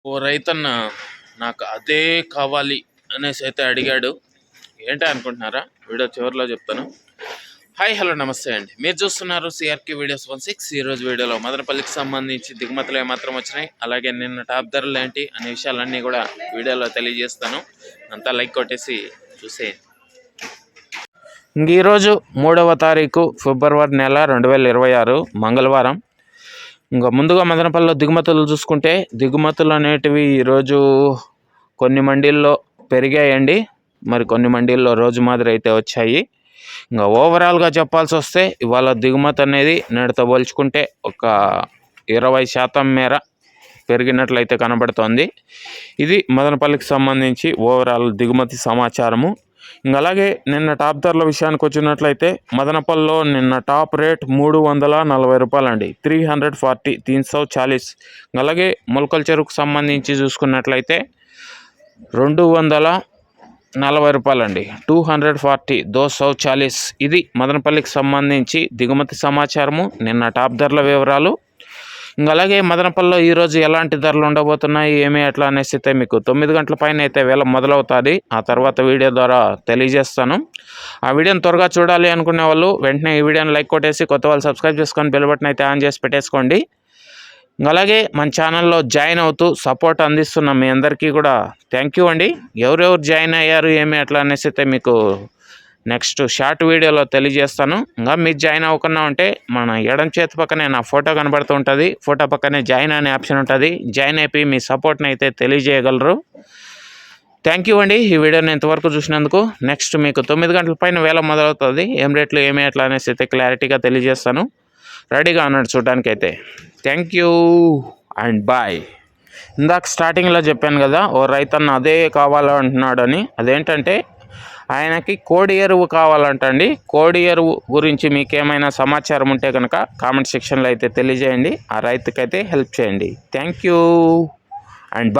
ఓ రైతన్న నాకు అదే కావాలి అనేసి అయితే అడిగాడు. ఏంటి అనుకుంటున్నారా? వీడియో చివరిలో చెప్తాను. హాయ్ హలో నమస్తే అండి, మీరు చూస్తున్నారు సిఆర్కే వీడియోస్ 16. ఈరోజు వీడియోలో మదనపల్లికి సంబంధించి దిగుమతులు ఏమాత్రం వచ్చినాయి, అలాగే నిన్న టాప్ ధరలు ఏంటి అనే విషయాలన్నీ కూడా వీడియోలో తెలియజేస్తాను. అంతా లైక్ కొట్టేసి చూసేయండి. ఈరోజు 3వ తారీఖు ఫిబ్రవరి నెల 2026 మంగళవారం. ఇంకా ముందుగా మదనపల్లిలో దిగుమతులు చూసుకుంటే, దిగుమతులు అనేటివి ఈరోజు కొన్ని మండీల్లో పెరిగాయండి, మరి కొన్ని మండీల్లో రోజు మాదిరి అయితే వచ్చాయి. ఇంకా ఓవరాల్గా చెప్పాల్సి వస్తే ఇవాళ దిగుమతి అనేది నేటితో పోల్చుకుంటే ఒక 20% మేర పెరిగినట్లయితే కనబడుతోంది. ఇది మదనపల్లికి సంబంధించి ఓవరాల్ దిగుమతి సమాచారము. ఇంకా అలాగే నిన్న టాప్ ధరల విషయానికి వచ్చినట్లయితే మదనపల్లిలో నిన్న టాప్ రేట్ 340 రూపాయలండి, 340, 340. అలాగే మొలకల చెరుకు సంబంధించి చూసుకున్నట్లయితే 240 రూపాయలండి, 240, 240. ఇది మదనపల్లికి సంబంధించి దిగుమతి సమాచారము, నిన్న టాప్ ధరల వివరాలు. ఇంకా అలాగే మదనపల్లిలో ఈరోజు ఎలాంటి ధరలు ఉండబోతున్నాయి, ఏమి ఎట్లా అనేసి అయితే మీకు 9 గంటల పైన అయితే వేళ మొదలవుతుంది. ఆ తర్వాత వీడియో ద్వారా తెలియజేస్తాను. ఆ వీడియోని త్వరగా చూడాలి అనుకునే వాళ్ళు వెంటనే ఈ వీడియోని లైక్ కొట్టేసి, కొత్త వాళ్ళు సబ్స్క్రైబ్ చేసుకొని బెల్ బటన్ అయితే ఆన్ చేసి పెట్టేసుకోండి. అలాగే మన ఛానల్లో జాయిన్ అవుతూ సపోర్ట్ అందిస్తున్న మీ అందరికీ కూడా థ్యాంక్ యూ అండి. ఎవరెవరు జాయిన్ అయ్యారు ఏమి ఎట్లా అనేసి అయితే మీకు నెక్స్ట్ షార్ట్ వీడియోలో తెలియజేస్తాను. ఇంకా మీరు జాయిన్ అవ్వకుండా ఉంటే మన ఎడం చేతి పక్కనే నా ఫోటో కనబడుతూ ఉంటుంది, ఫోటో పక్కనే జాయిన్ అనే ఆప్షన్ ఉంటుంది. జాయిన్ అయిపోయి మీ సపోర్ట్ని అయితే తెలియజేయగలరు. థ్యాంక్ యూ అండి, ఈ వీడియోని ఇంతవరకు చూసినందుకు. నెక్స్ట్ మీకు 9 గంటల పైన వేళ మొదలవుతుంది. ఏం రేట్లు ఏమి ఎట్లా అనేసి అయితే క్లారిటీగా తెలియజేస్తాను. రెడీగా ఉన్నాడు చూడడానికి అయితే. Thank you and bye. ఇందాక స్టార్టింగ్లో చెప్పాను కదా, ఓ రైతన్న అదే కావాలంటున్నాడని. అదేంటంటే ఆయనకి కోడి ఎరువు కావాలంటండి. కోడి ఎరువు గురించి మీకేమైనా సమాచారం ఉంటే కనుక కామెంట్ సెక్షన్లో అయితే తెలియజేయండి. ఆ రైతుకైతే హెల్ప్ చేయండి. Thank you and bye.